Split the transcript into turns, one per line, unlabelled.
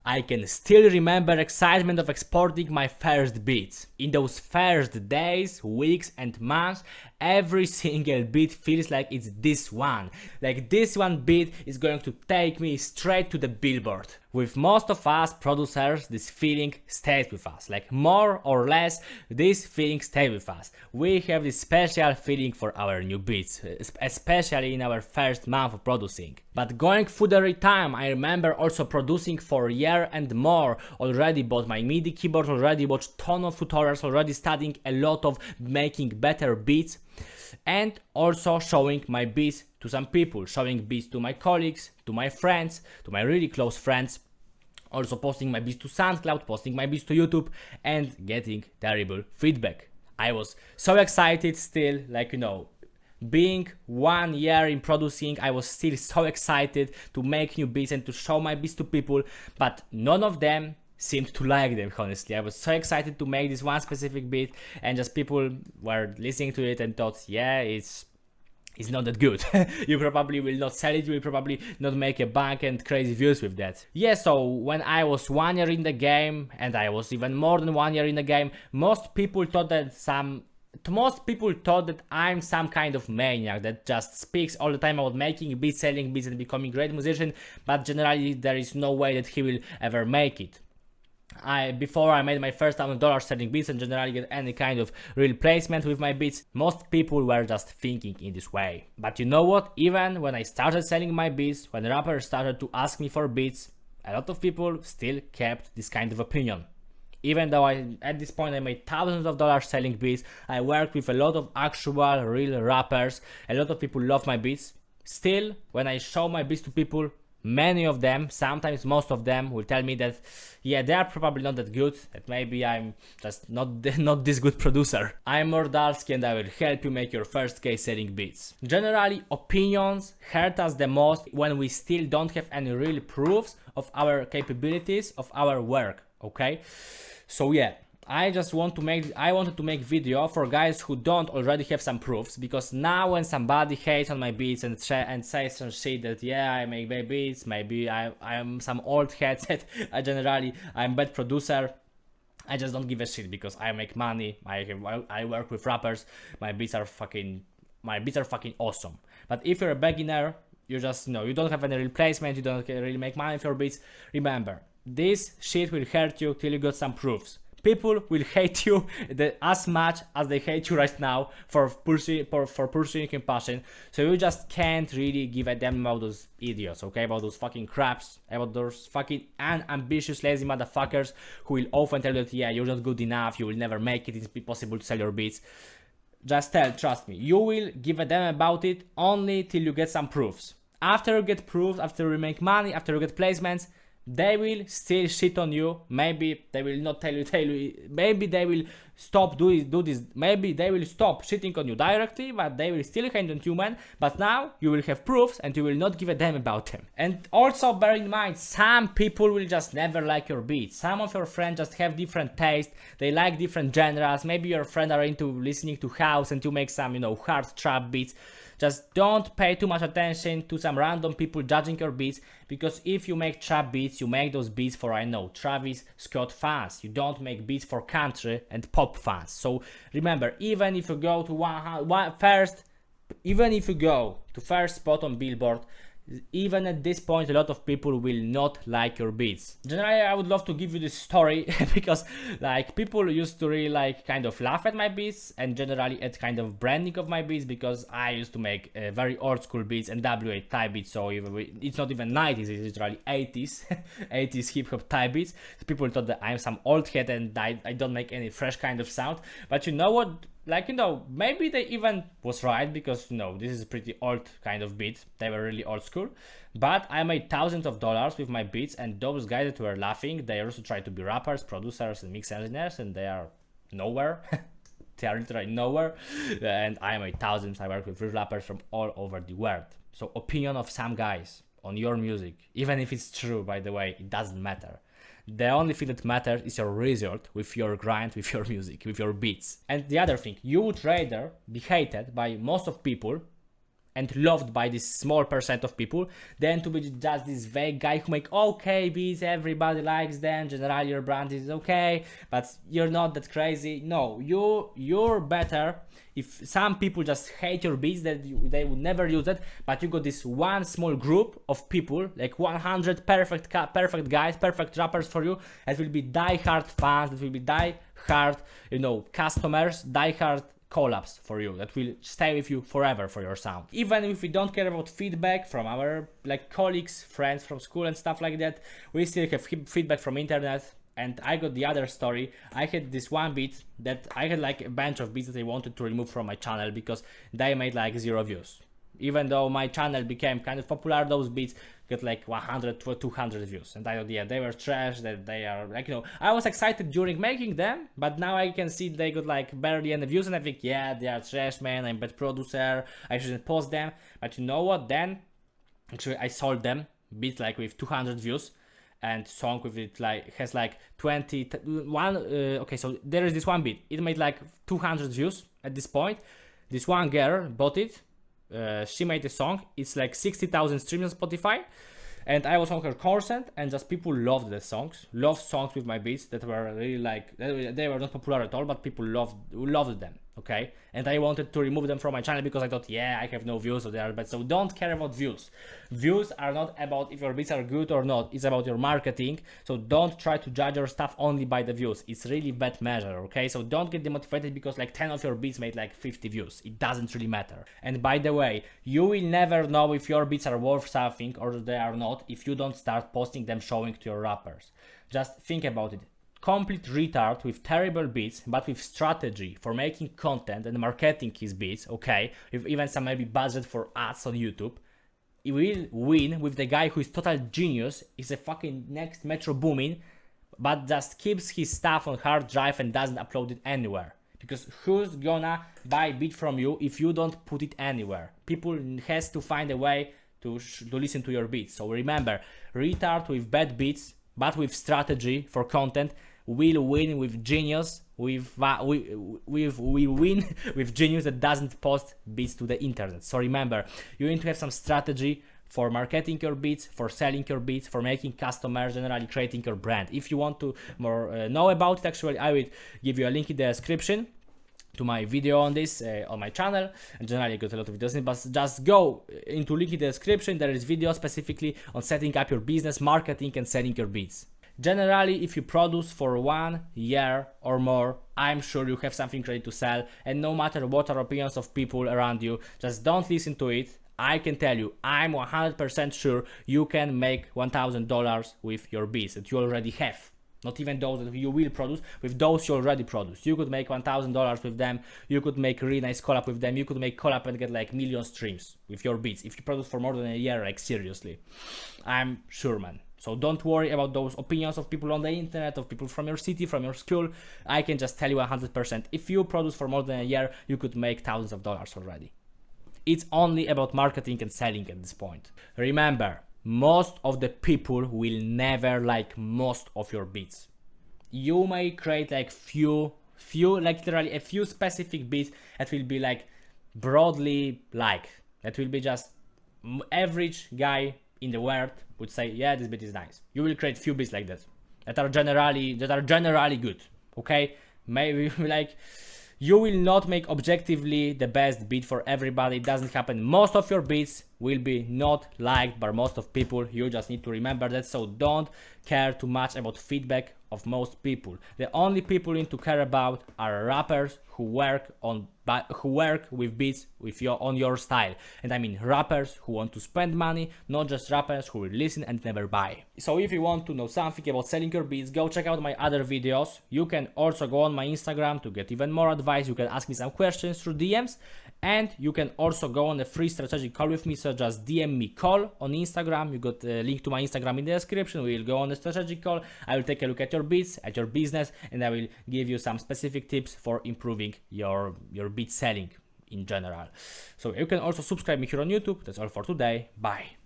I can still remember excitement of exporting my first beats. In those first days, weeks and months, every single beat feels like it's this one. Like this one beat is going to take me straight to the billboard. With most of us producers, this feeling stays with us. Like more or less, this feeling stays with us. We have this special feeling for our new beats, especially in our first month of producing. But going through the time, I remember also producing for a year and more. Already bought my MIDI keyboard, already watched ton of tutorials, already studying a lot of making better beats, and also showing my beats to some people, showing beats to my colleagues, to my friends, to my really close friends, also posting my beats to SoundCloud, posting my beats to YouTube, and getting terrible feedback. I was so excited still, like, being 1 year in producing, I was still so excited to make new beats and to show my beats to people, but none of them seemed to like them, honestly. I was so excited to make this one specific beat, and just people were listening to it and thought, yeah, it's not that good. You probably will not sell it, you will probably not make a bank and crazy views with that. Yeah, so when I was 1 year in the game, and I was even more than 1 year in the game, most people thought that I'm some kind of maniac that just speaks all the time about making beats, selling beats, and becoming a great musician, but generally there is no way that he will ever make it. Before I made my first $1,000 selling beats and generally get any kind of real placement with my beats, most people were just thinking in this way. But you know what? Even when I started selling my beats, when rappers started to ask me for beats, a lot of people still kept this kind of opinion. Even though at this point I made thousands of dollars selling beats, I worked with a lot of actual real rappers, a lot of people love my beats. Still, when I show my beats to people, many of them, sometimes most of them, will tell me that yeah, they are probably not that good, that maybe I'm just not this good producer. I'm Mordalski and I will help you make your first K selling beats. Generally, opinions hurt us the most when we still don't have any real proofs of our capabilities, of our work, okay? So yeah, I wanted to make video for guys who don't already have some proofs, because now when somebody hates on my beats and says some shit that yeah, I make bad beats, maybe I'm some old head that I'm bad producer, I just don't give a shit because I make money, I work with rappers, my beats are fucking awesome. But if you're a beginner, you just you don't have any replacement, you don't really make money with your beats, remember, this shit will hurt you till you got some proofs. People will hate you as much as they hate you right now for pursuing your passion. So you just can't really give a damn about those idiots, okay? About those fucking craps, about those fucking unambitious, lazy motherfuckers who will often tell you that yeah, you're not good enough, you will never make it, it's impossible to sell your beats. Just trust me, you will give a damn about it only till you get some proofs. After you get proofs, after you make money, after you get placements, they will still shit on you. Maybe they will not tell you, maybe they will stop do this, maybe they will stop shitting on you directly, but they will still hate on you, man. But now you will have proofs and you will not give a damn about them. And also bear in mind, some people will just never like your beats. Some of your friends just have different taste, they like different genres. Maybe your friends are into listening to house and you make some, hard trap beats. Just don't pay too much attention to some random people judging your beats, because if you make trap beats, you make those beats for, Travis Scott fans. You don't make beats for country and pop fans. So remember, even if you go to first spot on Billboard, even at this point a lot of people will not like your beats. Generally, I would love to give you this story because people used to really kind of laugh at my beats and generally at kind of branding of my beats, because I used to make very old school beats and W8 type beats, so it's not even 90s, it's literally 80s 80s hip hop type beats. So people thought that I'm some old head and I don't make any fresh kind of sound. But you know what, maybe they even was right, because this is a pretty old kind of beat, they were really old school. But I made thousands of dollars with my beats, and those guys that were laughing, they also try to be rappers, producers, and mix engineers, and they are nowhere. They are literally nowhere. And I made thousands. I work with real rappers from all over the world. So opinion of some guys on your music, even if it's true, by the way, it doesn't matter. The only thing that matters is your result with your grind, with your music, with your beats. And the other thing, you would rather be hated by most of people and loved by this small percent of people than to be just this vague guy who make okay beats, everybody likes them, generally your brand is okay, but you're not that crazy. No, you're better if some people just hate your beats, that they would never use it, but you got this one small group of people, like 100 perfect guys, perfect rappers for you, that will be die-hard fans, that will be die-hard, customers, die-hard collabs for you, that will stay with you forever for your sound. Even if we don't care about feedback from our colleagues, friends from school and stuff like that, we still have feedback from internet. And I got the other story. I had this one beat that I had like a bunch of beats that I wanted to remove from my channel because they made like 0 views. Even though my channel became kind of popular, those beats got like 100 to 200 views. And I thought, yeah, they were trash, that they are like, I was excited during making them, but now I can see they got like barely any views, and I think, yeah, they are trash, man, I'm a bad producer, I shouldn't post them. But you know what, then actually I sold them, beats like with 200 views, and song with it like has like 21 okay, so there is this one beat, it made like 200 views at this point. This one girl bought it, she made a song, it's like 60,000 streams on Spotify, and I was on her concert, and just people loved the songs, with my beats that were really like, they were not popular at all, but people loved them, okay? And I wanted to remove them from my channel because I thought, yeah, I have no views, so they are bad. So don't care about views. Views are not about if your beats are good or not, it's about your marketing. So don't try to judge your stuff only by the views. It's really bad measure, okay? So don't get demotivated because like 10 of your beats made like 50 views. It doesn't really matter. And by the way, you will never know if your beats are worth something or they are not if you don't start posting them, showing to your rappers. Just think about it. Complete retard with terrible beats, but with strategy for making content and marketing his beats, okay, with even some maybe budget for ads on YouTube, he will win with the guy who is total genius, is a fucking next Metro Boomin, but just keeps his stuff on hard drive and doesn't upload it anywhere. Because who's gonna buy beat from you if you don't put it anywhere? People has to find a way to listen to your beats. So remember, retard with bad beats, but with strategy for content, will win with genius. We win with genius that doesn't post beats to the internet. So remember, you need to have some strategy for marketing your beats, for selling your beats, for making customers, generally creating your brand. If you want to more know about it, actually, I will give you a link in the description to my video on this on my channel, and generally I got a lot of videos, but just go into link in the description. There is video specifically on setting up your business, marketing and selling your beats. Generally, if you produce for 1 year or more, I'm sure you have something ready to sell, and no matter what are opinions of people around you, just don't listen to it. I can tell you, I'm 100% sure you can make $1,000 with your beats that you already have. Not even those that you will produce, with those you already produce. You could make $1,000 with them, you could make a really nice collab with them, you could make collab and get like million streams with your beats if you produce for more than a year, like seriously. I'm sure, man. So don't worry about those opinions of people on the internet, of people from your city, from your school. I can just tell you 100%, if you produce for more than a year, you could make thousands of dollars already. It's only about marketing and selling at this point. Remember, most of the people will never like most of your beats. You may create like few, like literally a few specific beats that will be like broadly like, that will be just average guy in the world would say, yeah, this beat is nice. You will create few beats like that are generally good, okay? Maybe like, you will not make objectively the best beat for everybody. It doesn't happen. Most of your beats will be not liked by most of people. You just need to remember that. So don't care too much about feedback of most people. The only people you need to care about are rappers who work with beats on your style. And I mean rappers who want to spend money, not just rappers who will listen and never buy. So if you want to know something about selling your beats, go check out my other videos. You can also go on my Instagram to get even more advice. You can ask me some questions through DMs, and you can also go on a free strategic call with me. So just DM me call on Instagram. You got a link to my Instagram in the description. We will go on a strategic call. I will take a look at your beats, at your business, and I will give you some specific tips for improving your beat selling in general. So you can also subscribe me here on YouTube. That's all for today. Bye.